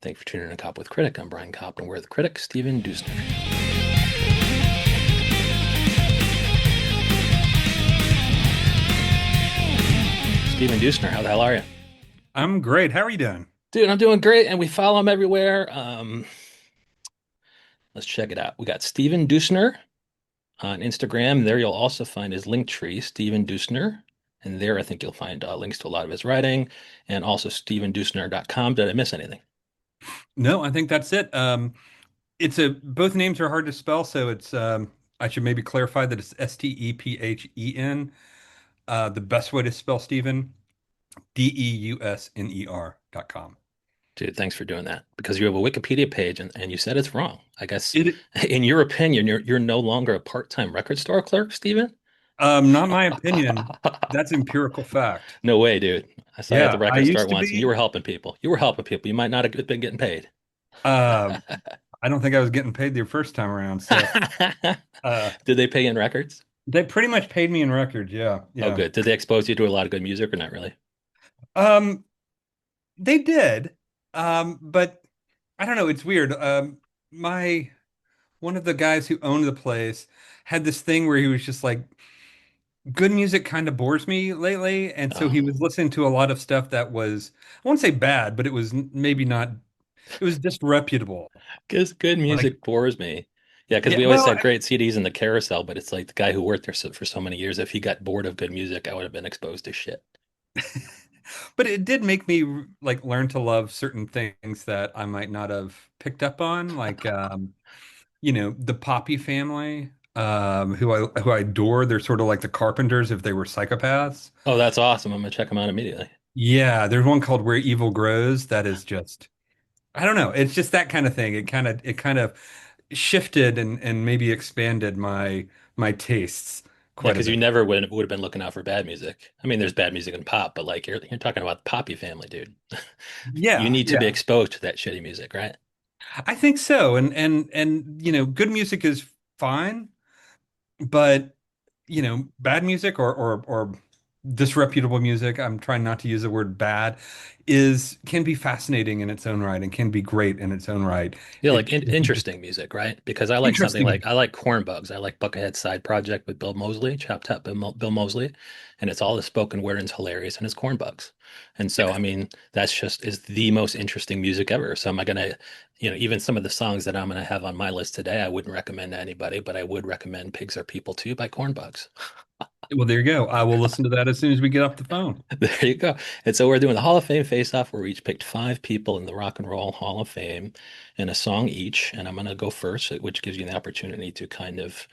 Thank you for tuning in to Cop with Critic. I'm Brian Koppen. We're the critic, Stephen Deusner. Stephen Deusner, how the hell are you? I'm great. How are you doing? Dude, I'm doing great, and we follow him everywhere. Let's check it out. We got Stephen Deusner on Instagram. There you'll also find his link tree, Stephen Deusner. And there I think you'll find links to a lot of his writing and also stephendeusner.com. Did I miss anything? No, I think that's it. It's a both names are hard to spell, so it's I should maybe clarify that it's Stephen. The best way to spell Stephen, Deusner.com. Dude, thanks for doing that because you have a Wikipedia page and you said it's wrong. I guess, It in your opinion, you're no longer a part-time record store clerk, Stephen? Not my opinion. That's empirical fact. No way, dude. I saw you at the Yeah, I record store used to once and you be. were helping people. You were helping people. You might not have been getting paid. Um, I don't think I was getting paid the first time around, so uh, Did they pay in records? they pretty much paid me in records. Yeah, Oh, yeah. good. Did they expose you to a lot of good music or not really? Um, they did, but I don't know. It's weird. My one of the guys who owned the place had this thing where he was just like, good music kind of bores me lately, and so Oh, he was listening to a lot of stuff that was, I won't say bad, but it was maybe not. It was disreputable. because good Like, music bores me. Yeah, because yeah, we always well, had great CDs in the carousel, but it's like the guy who worked there for so many years, if he got bored of good music, I would have been exposed to shit. but it did make me like learn to love certain things that I might not have picked up on, like the Poppy family, who I adore. They're sort of like the Carpenters if they were psychopaths. Oh, that's awesome. I'm gonna check them out immediately. Yeah, there's one called Where Evil Grows that is just, I don't know, it's just that kind of thing. It kind of shifted and maybe expanded my tastes Yeah, quite a because you bit. never would have been looking out for bad music. I mean, there's bad music in pop, but like you're talking about the Poppy family, dude. You Yeah, need to be yeah. exposed to that shitty music, right? I think so. And good music is fine, but bad music or disreputable music, I'm trying not to use the word bad, is can be fascinating in its own right and can be great in its own right. Yeah, like It's just interesting music, right? Because I like something interesting. like I like Cornbugs. I like Buckethead Side Project with Bill Mosley, Chop Top Bill Mosley, and it's all the spoken word and it's hilarious and it's Cornbugs. And so, I mean, that's just is the most interesting music ever. So am I gonna, even some of the songs that I'm gonna have on my list today, I wouldn't recommend to anybody, but I would recommend Pigs Are People Too by Cornbugs. Well, there you go. I will listen to that as soon as we get off the phone. There you go. And so we're doing the Hall of Fame face-off where we each picked five people in the Rock and Roll Hall of Fame and a song each. And I'm going to go first, which gives you the opportunity to kind of,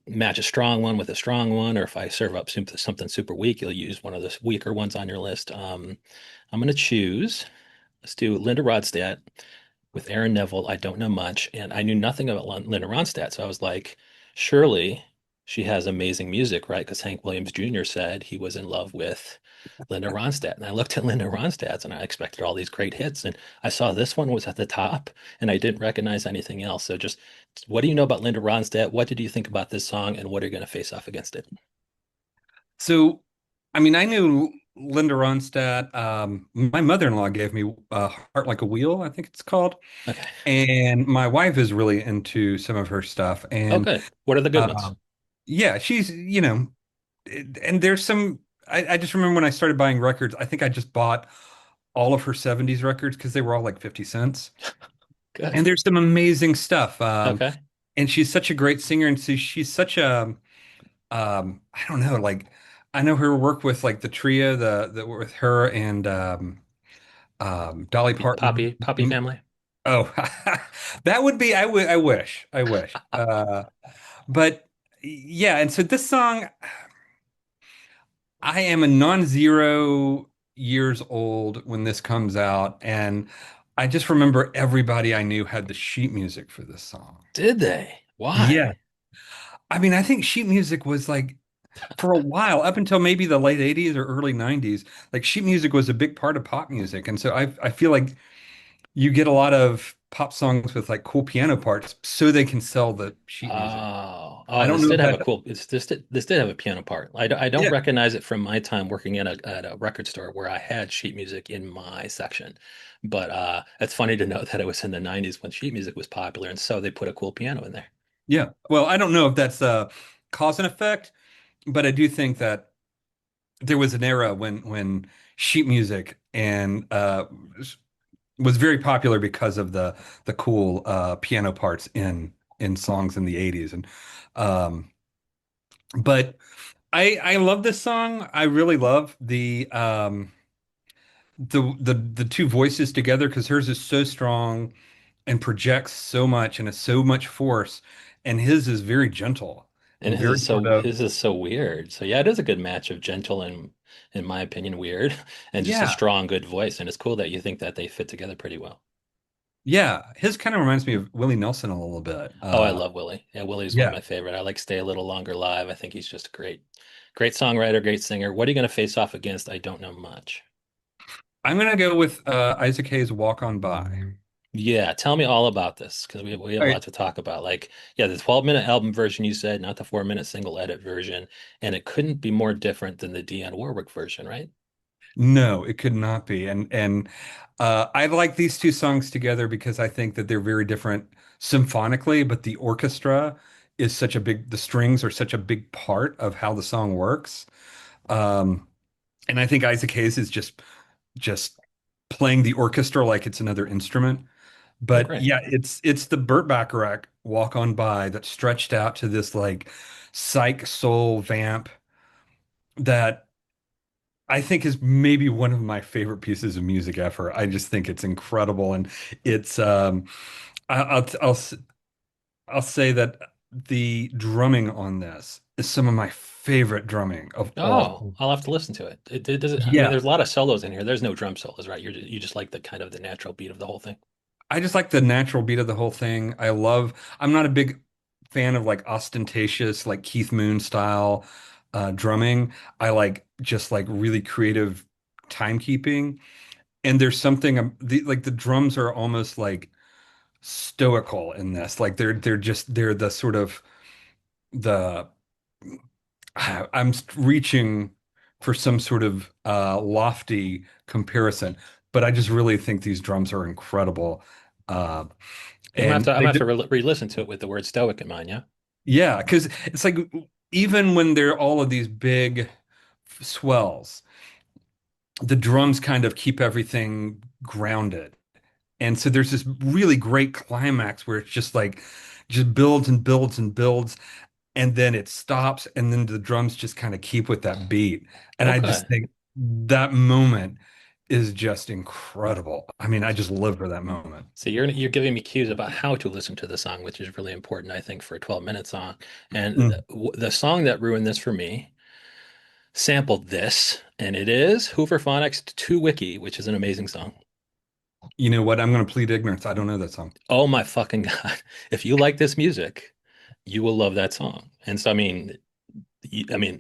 match a strong one with a strong one. Or if I serve up something super weak, you'll use one of the weaker ones on your list. I'm going to choose. Let's do Linda Ronstadt with Aaron Neville. I don't know much, and I knew nothing about Linda Ronstadt, so I was like, surely she has amazing music, right? Because Hank Williams Jr. said he was in love with Linda Ronstadt, and I looked at Linda Ronstadt's, and I expected all these great hits, and I saw this one was at the top, and I didn't recognize anything else. So, just what do you know about Linda Ronstadt? What did you think about this song, and what are you going to face off against it? So, I mean, I knew Linda Ronstadt. My mother-in-law gave me Heart Like a Wheel, I think it's called. Okay. And my wife is really into some of her stuff. And Okay. What are the good ones? uh, yeah, and there's some, I just remember when I started buying records, I think I just bought all of her 70s records because they were all like 50 cents. Good. And there's some amazing stuff. Okay. And she's such a great singer. And so she's such a, I don't know, like, I know her work with like the trio, the with her and Dolly Parton. Poppy family. Oh, that would be, I wish. But yeah, and so this song, I am a non-zero years old when this comes out, and I just remember everybody I knew had the sheet music for this song. Did they? Yeah. Why? I mean, I think sheet music was like for a while, up until maybe the late 80s or early 90s, like sheet music was a big part of pop music. And so I feel like you get a lot of pop songs with like cool piano parts so they can sell the sheet music. Oh, I Oh, don't this know did if have a that. cool. This did have a piano part. I don't Yeah, recognize it from my time working at a record store where I had sheet music in my section, but it's funny to note that it was in the '90s when sheet music was popular, and so they put a cool piano in there. yeah. Well, I don't know if that's cause and effect, but I do think that there was an era when sheet music and was very popular because of the cool piano parts in songs in the 80s. And um but I love this song. I really love the two voices together because hers is so strong and projects so much and has so much force, and his is very gentle And and very sort of, his is so weird. So yeah, it is a good match of gentle and, in my opinion, weird, and just a yeah, strong, good voice. And it's cool that you think that they fit together pretty well. yeah. His kind of reminds me of Willie Nelson a little bit. Oh, I love Willie. Yeah, Willie's one of Yeah. my favorite. I like Stay a Little Longer Live. I think he's just a great songwriter, great singer. What are you going to face off against? I don't know much. I'm gonna go with Isaac Hayes' Walk On By. Yeah, tell me all about this because we have All a right. lot to talk about. Like, yeah, the 12-minute album version you said, not the 4-minute single edit version, and it couldn't be more different than the Dionne Warwick version, right? No, it could not be. And I like these two songs together because I think that they're very different symphonically, but the orchestra is such a big, the strings are such a big part of how the song works. Um, and I think Isaac Hayes is just playing the orchestra like it's another instrument. Oh, But great. yeah, it's the Burt Bacharach Walk On By that stretched out to this like psych soul vamp that I think is maybe one of my favorite pieces of music ever. I just think it's incredible, and it's I'll say that the drumming on this is some of my favorite drumming of all. Oh, I'll have to listen to it. It does I mean, Yeah, there's a lot of solos in here. There's no drum solos, right? You just like the kind of the natural beat of the whole thing. I just like the natural beat of the whole thing. I'm not a big fan of like ostentatious, like Keith Moon style drumming. I like just like really creative timekeeping. And there's something like the drums are almost like stoical in this. Like they're the sort of the I'm reaching for some sort of lofty comparison, but I just really think these drums are incredible. Uh, and I'm they gonna have to did, re-listen to it with the word stoic in mind, yeah? yeah, because it's like even when they're all of these big swells, the drums kind of keep everything grounded. And so there's this really great climax where it's just like just builds and builds and builds, and then it stops, and then the drums just kind of keep with that beat. And I Okay. just think that moment is just incredible. I mean, I just live for that moment. So you're giving me cues about how to listen to the song, which is really important, I think, for a 12-minute song. And Mm. the song that ruined this for me sampled this, and it is Hooverphonics 2 Wiki, which is an amazing song. You know what? I'm going to plead ignorance. I don't know that song. Oh my fucking God. If you like this music, you will love that song. And so, I mean,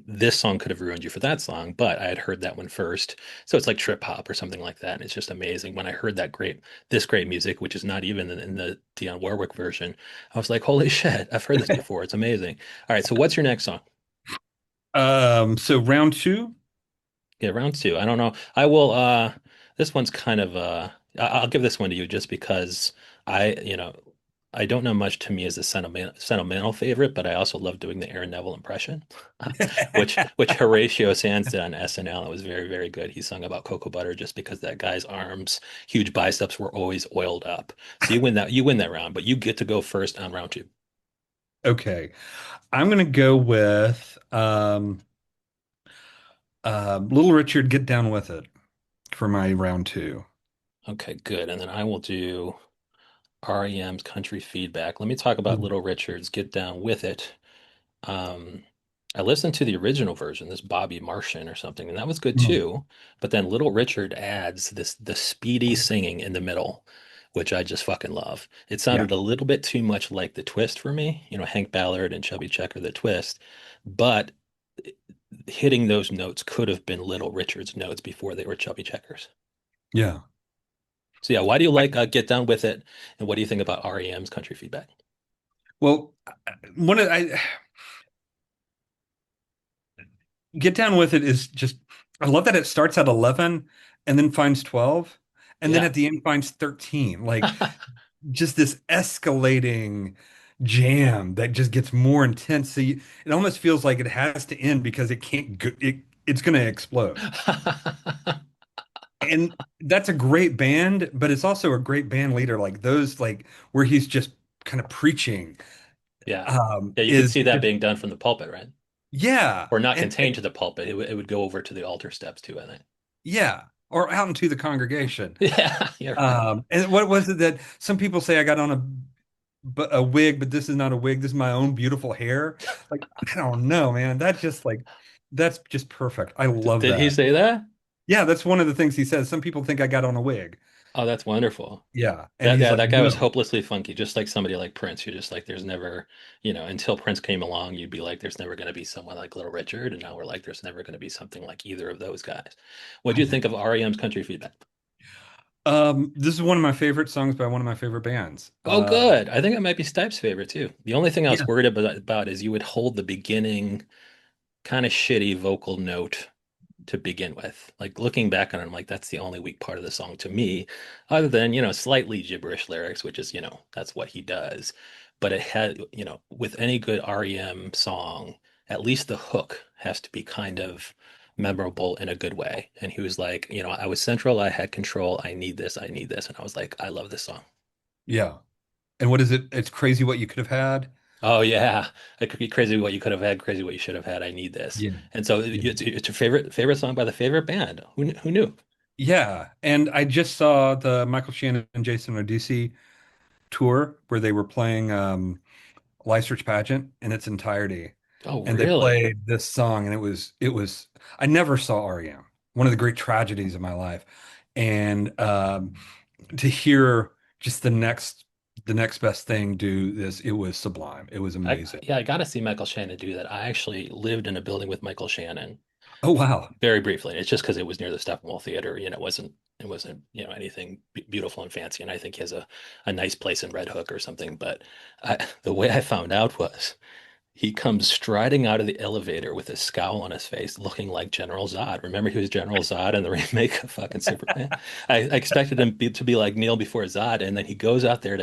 this song could have ruined you for that song, but I had heard that one first. So it's like trip hop or something like that. And it's just amazing. When I heard this great music, which is not even in the Dionne Warwick version, I was like, holy shit, I've heard this before. It's amazing. All right. So what's your next song? So round two. Yeah, round two. I don't know. I will, this one's kind of, I'll give this one to you just because you know, I don't know much to me as a sentimental favorite, but I also love doing the Aaron Neville impression, which Horatio Sanz did on SNL. It was very, very good. He sung about cocoa butter just because that guy's arms, huge biceps were always oiled up. So you win that round, but you get to go first on round two. Okay. I'm going to go with Little Richard, Get Down With It for my round two. Okay, good. And then I will do REM's Country Feedback. Let me talk about Ooh. Little Richard's Get Down With It. Um, I listened to the original version, this Bobby Martian or something, and that was good Mm. too. But then Little Richard adds the speedy singing in the middle, which I just fucking love. It Yeah. sounded a little bit too much like the Twist for me, Hank Ballard and Chubby Checker, the Twist. But hitting those notes could have been Little Richard's notes before they were Chubby Checkers. Yeah. So yeah, why do you like Get Down With It, and what do you think about REM's Country Feedback? Well, one of Get Down With It is just, I love that it starts at 11 and then finds 12 and then Yeah. at the end finds 13. Like just this escalating jam that just gets more intense. So it almost feels like it has to end because it can't go, it's going to explode. And that's a great band, but it's also a great band leader. Like those, like where he's just kind of preaching, Yeah. Yeah, you could is see that just, being done from the pulpit, right? yeah. Or not And contained to the pulpit. It would go over to the altar steps too, I think. yeah, or out into the congregation. Yeah, you're right. And what was it that some people say I got on a wig, but this is not a wig. This is my own beautiful hair. Like, I don't know, man. That's just perfect. I love Did he that. say that? Yeah, that's one of the things he says. Some people think I got on a wig. Oh, that's wonderful. Yeah. And That he's yeah, like, that guy was no. hopelessly funky, just like somebody like Prince. You're just like, there's never, until Prince came along, you'd be like, there's never going to be someone like Little Richard, and now we're like, there's never going to be something like either of those guys. What do I you know. think of REM's Country Feedback? This is one of my favorite songs by one of my favorite bands. Oh, good. I think it might be Stipe's favorite too. The only thing I was Yeah. worried about is you would hold the beginning kind of shitty vocal note to begin with. Like looking back on it, I'm like, that's the only weak part of the song to me, other than, slightly gibberish lyrics, which is, that's what he does. But it had, with any good REM song, at least the hook has to be kind of memorable in a good way. And he was like, I was central, I had control, I need this, I need this. And I was like, I love this song. Yeah. And what is it? It's crazy what you could have had. Oh yeah, it could be crazy what you could have had, crazy what you should have had. I need this, Yeah. and so Yeah. it's your favorite song by the favorite band. Who knew? Yeah. And I just saw the Michael Shannon and Jason Rhodesi tour where they were playing Lysert's Pageant in its entirety. Oh And they really? played this song and it was I never saw R.E.M. One of the great tragedies of my life. And to hear just the next best thing do this, it was sublime. It was amazing. I got to see Michael Shannon do that. I actually lived in a building with Michael Shannon Oh wow. very briefly. It's just because it was near the Steppenwolf Theater. It wasn't anything beautiful and fancy. And I think he has a nice place in Red Hook or something. But the way I found out was he comes striding out of the elevator with a scowl on his face, looking like General Zod. Remember, he was General Zod in the remake of fucking Superman. I expected him to be like Neil before Zod, and then he goes out there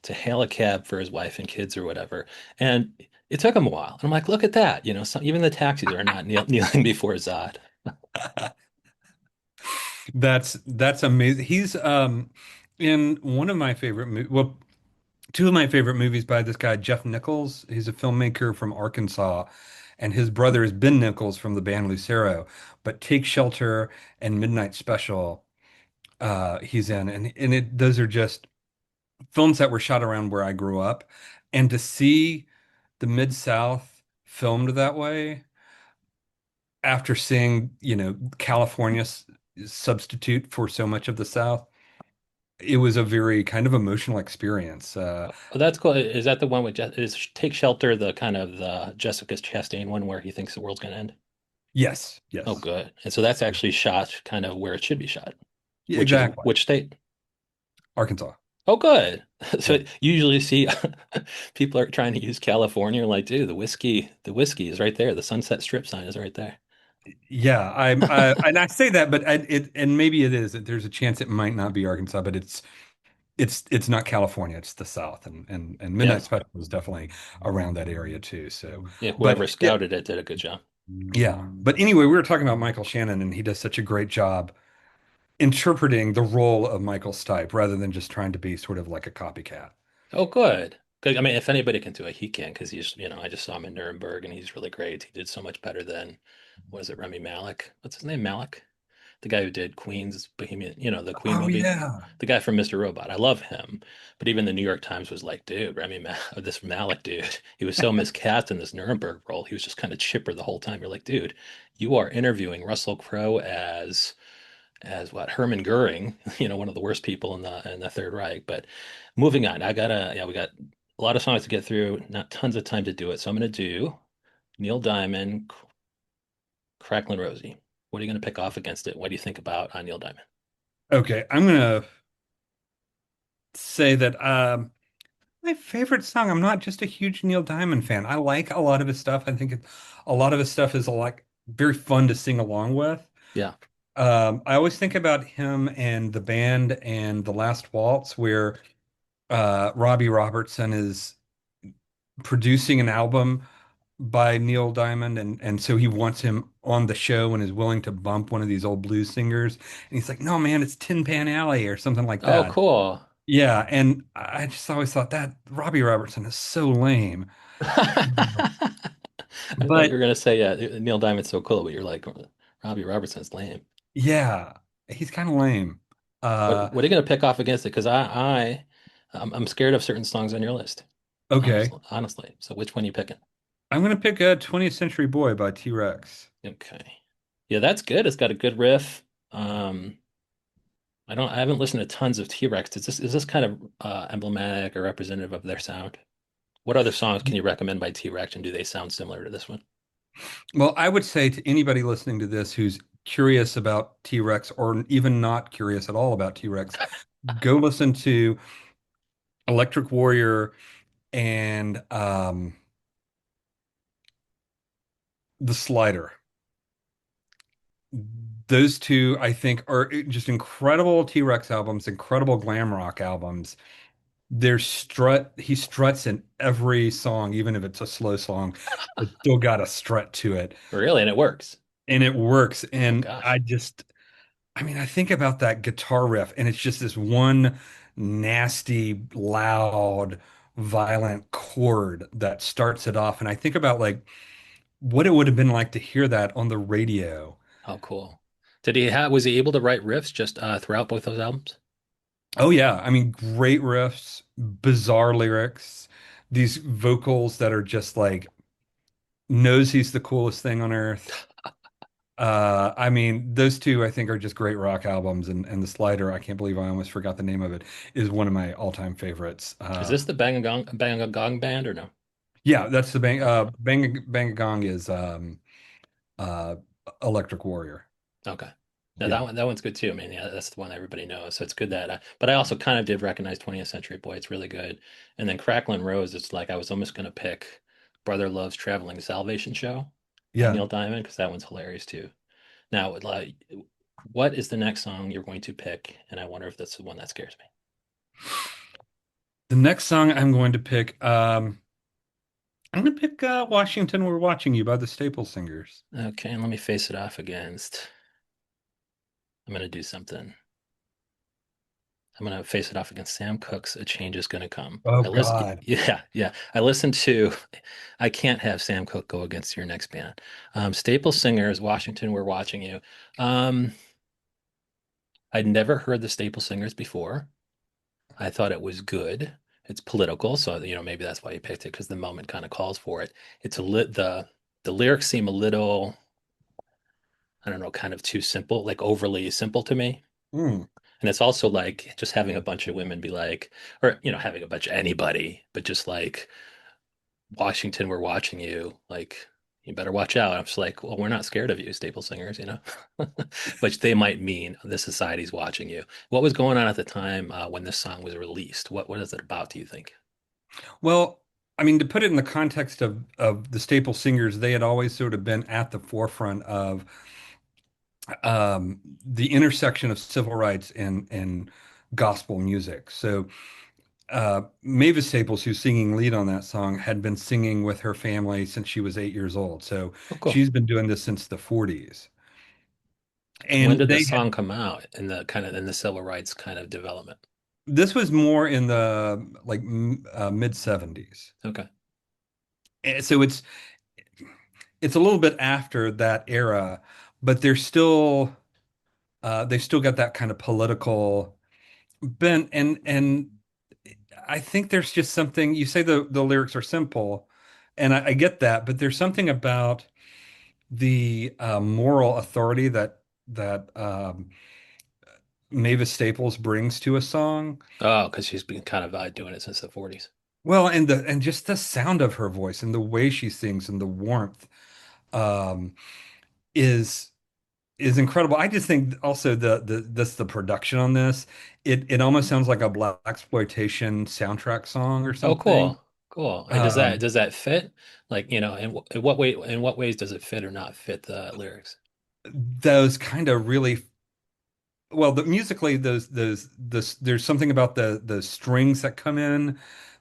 to hail a cab for his wife and kids or whatever. And it took him a while. And I'm like, look at that. Even the taxis are not kneeling before Zod. That's amazing. He's in one of my favorite well, two of my favorite movies by this guy, Jeff Nichols. He's a filmmaker from Arkansas, and his brother is Ben Nichols from the band Lucero. But Take Shelter and Midnight Special, he's in, and those are just films that were shot around where I grew up, and to see the Mid-South filmed that way after seeing, California substitute for so much of the South, it was a very kind of emotional experience. Oh, that's cool. Is that the one with is Take Shelter, the kind of the Jessica Chastain one where he thinks the world's gonna end? Yes, Oh, yes. good. And so that's actually shot kind of where it should be shot, Yeah, which is exactly. which state? Arkansas. Oh, good. So Yeah. you usually see people are trying to use California, like, dude, the whiskey is right there. The Sunset Strip sign is right there. Yeah, and I say that, but and maybe it is. There's a chance it might not be Arkansas, but it's not California. It's the South, and Yeah, Midnight Special was definitely around that area too. So, yeah. but Whoever yeah, scouted it did a good job. yeah. But anyway, we were talking about Michael Shannon, and he does such a great job interpreting the role of Michael Stipe rather than just trying to be sort of like a copycat. Oh, good. 'Cause, I mean, if anybody can do it, he can. Because I just saw him in Nuremberg, and he's really great. He did so much better than, what is it, Remy Malik? What's his name? Malik? The guy who did Queen's Bohemian, the Queen Oh movie. yeah. The guy from Mr. Robot. I love him. But even the New York Times was like, dude, this Malik dude, he was so miscast in this Nuremberg role. He was just kind of chipper the whole time. You're like, dude, you are interviewing Russell Crowe as what, Hermann Goering, one of the worst people in the Third Reich. But moving on, we got a lot of songs to get through, not tons of time to do it. So I'm gonna do Neil Diamond, Cracklin Rosie. What are you gonna pick off against it? What do you think about Neil Diamond? Okay, I'm gonna say that my favorite song. I'm not just a huge Neil Diamond fan. I like a lot of his stuff. I think a lot of his stuff is very fun to sing along with. Yeah. I always think about him and the band and The Last Waltz, where Robbie Robertson is producing an album by Neil Diamond, and so he wants him on the show and is willing to bump one of these old blues singers. And he's like, "No, man, it's Tin Pan Alley or something like Oh, that." cool. Yeah, and I just always thought that Robbie Robertson is so lame. I thought you But were gonna say, yeah, Neil Diamond's so cool, but you're like, Robbie Robertson's lame. yeah, he's kind of lame. What Uh, what are you gonna pick off against it? Because I'm scared of certain songs on your list. okay. Honestly. So which one are you picking? I'm gonna pick a 20th Century Boy by T-Rex. Okay. Yeah, that's good. It's got a good riff. I haven't listened to tons of T-Rex. Is this kind of emblematic or representative of their sound? What other songs can you recommend by T-Rex, and do they sound similar to this one? Well, I would say to anybody listening to this who's curious about T-Rex or even not curious at all about T-Rex, go listen to Electric Warrior and The Slider. Those two, I think, are just incredible T-Rex albums, incredible glam rock albums. He struts in every song, even if it's a slow song. It's still got a strut to it, Really? And it works. and it works. Oh And gosh. I mean, I think about that guitar riff, and it's just this one nasty, loud, violent chord that starts it off. And I think about like what it would have been like to hear that on the radio. Oh, cool. Was he able to write riffs just throughout both those albums? Oh yeah, I mean, great riffs, bizarre lyrics, these vocals that are just like knows he's the coolest thing on earth. I mean, those two I think are just great rock albums, and the Slider, I can't believe I almost forgot the name of it, is one of my all-time favorites. Is this the Bang a Gong band or no? Yeah, that's the Okay. Bang Gong is uh Electric Warrior. Okay. Now Yeah. that one's good too. I mean, yeah, that's the one everybody knows. So it's good that. But I also kind of did recognize 20th Century Boy. It's really good. And then Cracklin Rose. It's like I was almost gonna pick Brother Love's Traveling Salvation Show by Yeah. Neil Diamond because that one's hilarious too. Now, like, what is the next song you're going to pick? And I wonder if that's the one that scares The next song I'm going to pick, I'm gonna pick Washington We're Watching You by the Staple Singers. me. Okay, and let me face it off against. I'm gonna do something. I'm gonna face it off against Sam Cooke's "A Change Is Gonna Come." Oh I listen, God. yeah, yeah. I listened to. I can't have Sam Cooke go against your next band. Staple Singers, Washington, We're Watching You. Um, I'd never heard the Staple Singers before. I thought it was good. It's political, so maybe that's why you picked it because the moment kind of calls for it. It's a lit the lyrics seem a little, I don't know, kind of too simple, like overly simple to me. Mm. And it's also like just having a bunch of women be like, or having a bunch of anybody, but just like Washington, we're watching you. Like, you better watch out. I'm just like, well, we're not scared of you, Staple Singers. Which they might mean the society's watching you. What was going on at the time when this song was released? What is it about, do you think? Well, I mean, to put it in the context of the Staple Singers, they had always sort of been at the forefront of the intersection of civil rights and gospel music. So Mavis Staples, who's singing lead on that song, had been singing with her family since she was 8 years old. So Oh, cool. she's been doing this since the 40s. When And did the they song had come out in the kind of in the civil rights kind of development? this was more in the like mid 70s. Okay. And so it's a little bit after that era, but they've still got that kind of political bent, and I think there's just something you say the lyrics are simple, and I get that, but there's something about the moral authority that Mavis Staples brings to a song. Oh, because she's been kind of doing it since the 40s. Well, and just the sound of her voice and the way she sings and the warmth um, is is incredible. I just think also the production on this, it almost sounds like a black exploitation soundtrack song or Oh, something. cool. Cool. And Um, does that fit? Like, in what way, in what ways does it fit or not fit the lyrics? those kind of really well, the musically those there's something about the strings that come in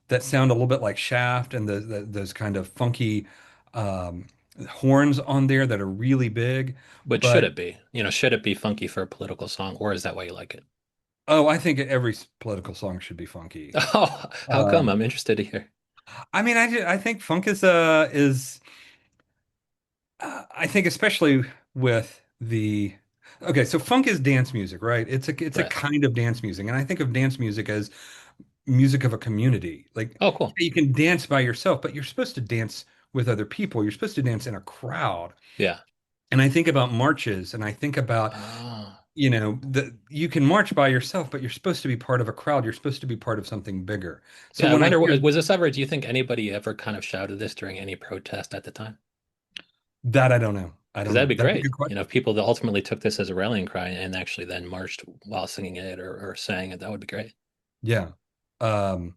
that sound a little bit like Shaft, and those kind of funky um, horns on there that are really big. But should But it be? Should it be funky for a political song, or is that why you like it? oh, I think every political song should be funky. Oh, how come? Um, I'm interested to hear. I mean, I think funk is I think especially with the okay, so funk is dance music, right? It's a Right. kind of dance music, and I think of dance music as music of a community. Like Oh, cool. you can dance by yourself, but you're supposed to dance with other people. You're supposed to dance in a crowd. Yeah. And I think about marches, and I think about, Ah. the you can march by yourself, but you're supposed to be part of a crowd. You're supposed to be part of something bigger. So Yeah, I when I wonder, hear was this ever, do you think anybody ever kind of shouted this during any protest at the time? that, I don't know. I Because don't that'd know. be That's a great. good question. If people that ultimately took this as a rallying cry and actually then marched while singing it or sang it, that would be great. Yeah. Um,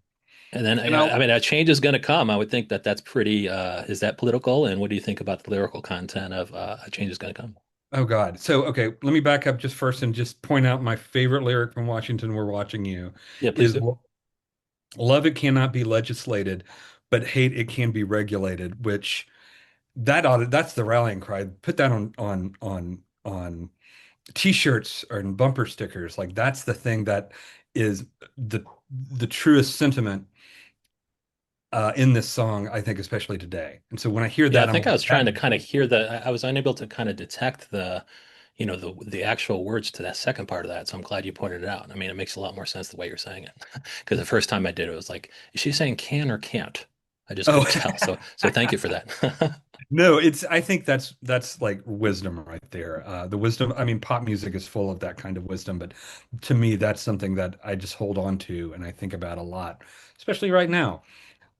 And then, and I mean, a change is going to come. I would think that that's pretty, is that political? And what do you think about the lyrical content of a change is going to come? oh God. So okay, let me back up just first and just point out my favorite lyric from Washington We're Watching You Yeah, please is do. love it cannot be legislated, but hate it can be regulated, which that's the rallying cry. Put that on t-shirts or in bumper stickers. Like that's the thing that is the the truest sentiment in this song, I think, especially today. And so when I hear Yeah, I that, I'm think I like, was that trying to kind of hear I was unable to kind of detect the actual words to that second part of that. So I'm glad you pointed it out. I mean, it makes a lot more sense the way you're saying it. Because the first time I did it, it was like, is she saying can or can't? I just oh couldn't tell. So thank you for that. no, it's I think that's like wisdom right there. The wisdom, I mean, pop music is full of that kind of wisdom, but to me, that's something that I just hold on to and I think about a lot, especially right now.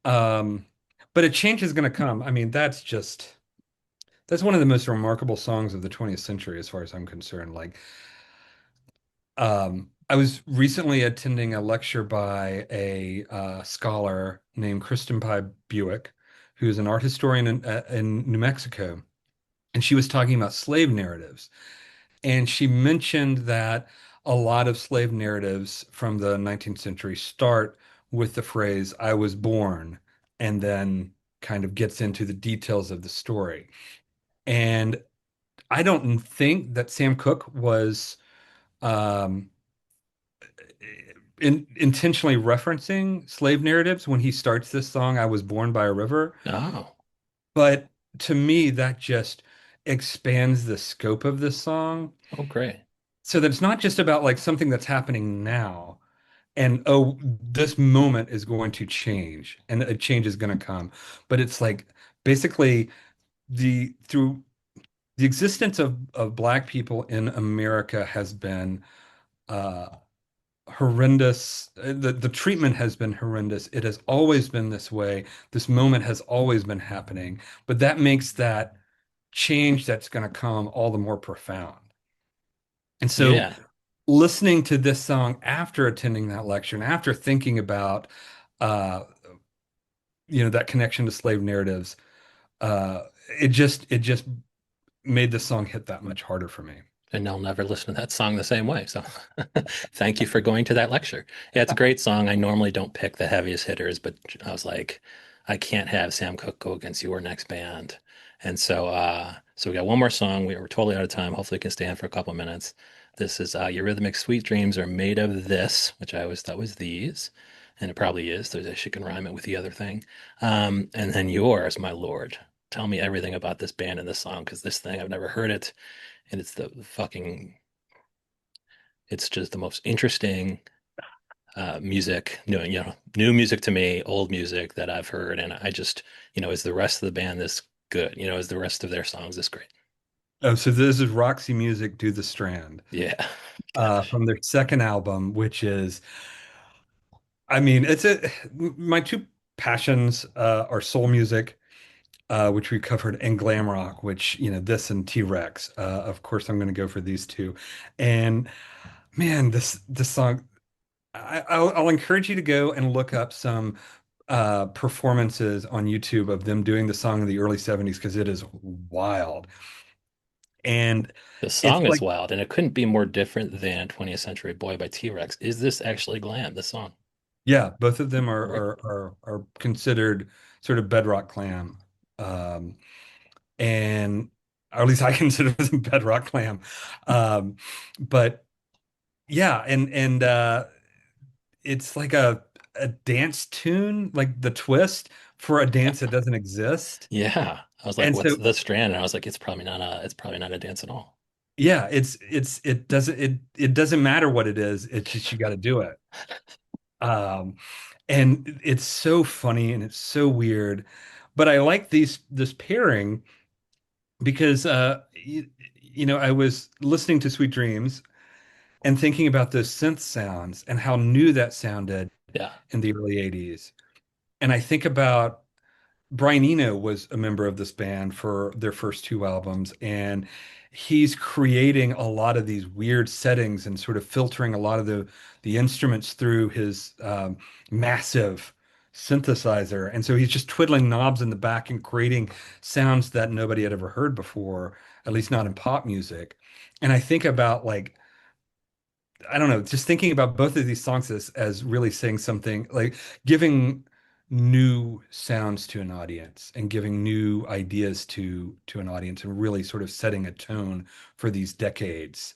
Um, but a change is going to come. I mean, that's one of the most remarkable songs of the 20th century, as far as I'm concerned. Like, I was recently attending a lecture by a scholar named Kristen Pye Buick, who's an art historian in New Mexico, and she was talking about slave narratives. And she mentioned that a lot of slave narratives from the 19th century start with the phrase, I was born, and then kind of gets into the details of the story. And I don't think that Sam Cooke was um, intentionally referencing slave narratives when he starts this song, I was born by a river. Oh, But to me, that just expands the scope of this song oh, great. so that it's not just about like something that's happening now and oh, this moment is going to change and a change is going to come. But it's like basically through the existence of Black people in America has been uh, horrendous. The treatment has been horrendous. It has always been this way. This moment has always been happening, but that makes that change that's going to come all the more profound. And so Yeah. listening to this song after attending that lecture and after thinking about uh that connection to slave narratives, uh it just made the song hit that much harder for me. And I'll never listen to that song the same way. So thank you for going to that lecture. Yeah, it's a great song. I normally don't pick the heaviest hitters, but I was like, I can't have Sam Cooke go against your next band. And so we got one more song. We were totally out of time. Hopefully, we can stay on for a couple of minutes. This is Eurythmics' Sweet Dreams Are Made of This, which I always thought was these. And it probably is. There's a she can rhyme it with the other thing. And then yours, my lord. Tell me everything about this band and this song, because this thing, I've never heard it and it's just the most interesting music, new music to me, old music that I've heard, and I just, is the rest of the band this good? Is the rest of their songs this great? Oh, so this is Roxy Music Do the Strand, Yeah, gosh, from their second album, which is, I mean, it's a my two passions are soul music, which we covered, and glam rock, which, this and T-Rex. Of course, I'm going to go for these two. And man, this song, I'll encourage you to go and look up some performances on YouTube of them doing the song in the early 70s because it is wild. And The it's song is like, wild, and it couldn't be more different than 20th Century Boy by T-Rex. Is this actually glam, the song? yeah, both of them Right. are considered sort of bedrock glam. Um, and or at least I consider them bedrock glam. Um, but yeah, and it's like a dance tune, like the twist for a dance that doesn't exist. Yeah. I was like, And what's so the Strand? And I was like, it's probably not a dance at all. yeah, it doesn't matter what it is. It's just you got to do it. Um, and it's so funny and it's so weird. But I like this pairing because I was listening to Sweet Dreams and thinking about those synth sounds and how new that sounded Yeah. in the early 80s. And I think about Brian Eno was a member of this band for their first two albums, and he's creating a lot of these weird settings and sort of filtering a lot of the instruments through his massive synthesizer. And so he's just twiddling knobs in the back and creating sounds that nobody had ever heard before, at least not in pop music. And I think about like I don't know, just thinking about both of these songs as really saying something like giving new sounds to an audience and giving new ideas to an audience and really sort of setting a tone for these decades.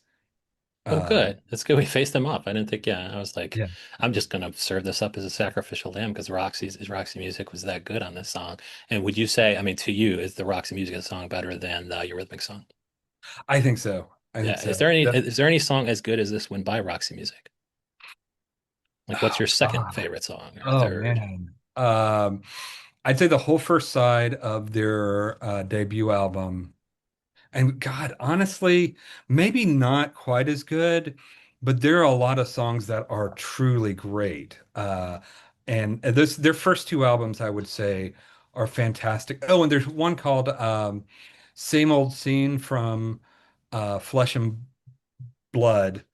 Oh, Um, good. That's good. We faced them up. I didn't think, yeah, I was like, yeah, I'm just gonna serve this up as a sacrificial lamb because Roxy music was that good on this song. And would you say, I mean, to you, is the Roxy music song better than the Eurythmics song? I think so. I think Yeah. Is so. there any That, is there any song as good as this one by Roxy Music? Like, what's your second ah, favorite song or oh third? man. I'd say the whole first side of their debut album. And God, honestly, maybe not quite as good, but there are a lot of songs that are truly great. And this, their first two albums, I would say, are fantastic. Oh, and there's one called Same Old Scene from Flesh and Blood.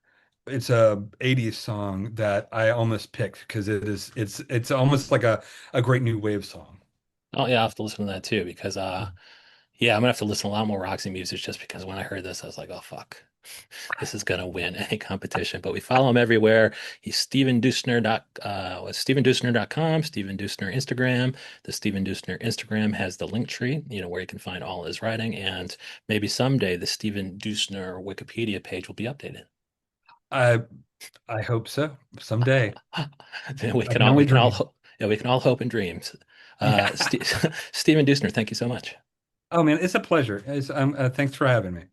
It's a 80s song that I almost picked because it's almost like a great new wave song. Oh yeah, I have to listen to that too because yeah, I'm gonna have to listen to a lot more Roxy music just because when I heard this, I was like, oh fuck, this is gonna win any competition. But we follow him everywhere. He's StephenDeusner.com, Stephen Deusner Instagram. The Stephen Deusner Instagram has the link tree, where you can find all his writing, and maybe someday the Stephen Deusner Wikipedia page will be updated. I I hope so someday. We I can can all we only can all dream. ho- yeah, we can all hope and dreams. Yeah. Stephen Deusner, thank you so much. Oh man, it's a pleasure. Thanks for having me.